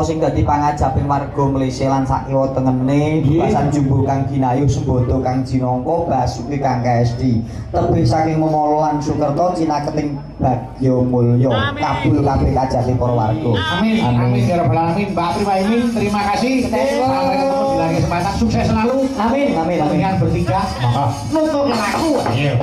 sing dadi pangajaping warga Mlese lan sakiwa tengene Basan Jumbo kang Ginayuh Sembodo kang Jinangka Basuki kang KSD tebih saking Memala lan Sukerta cinaketing Bagya Mulya kabul kabeh kajati para warga. Amin. Amin ya rabbal alamin. Mbak Primaini, terima kasih. Sampai ketemu di lagi kesempatan, sukses selalu. Amin. Amin. Dengan bertiga. Nutup laku. Ayo.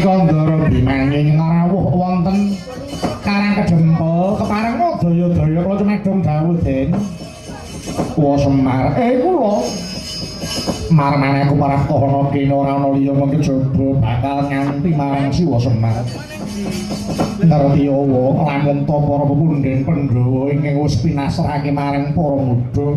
Ndara bimanging ngarawuh wonten Karang Kedempel kepareng daya-daya kula cemedhong dawuh Den Wa Semar kula marmane aku para kahana kene ora ana liya mung kejaba bakal nganti marang Siwa Semar ngerti awa lamun ta para pepundhen Pandhawa ingkang wis pinasrahake marang para mudha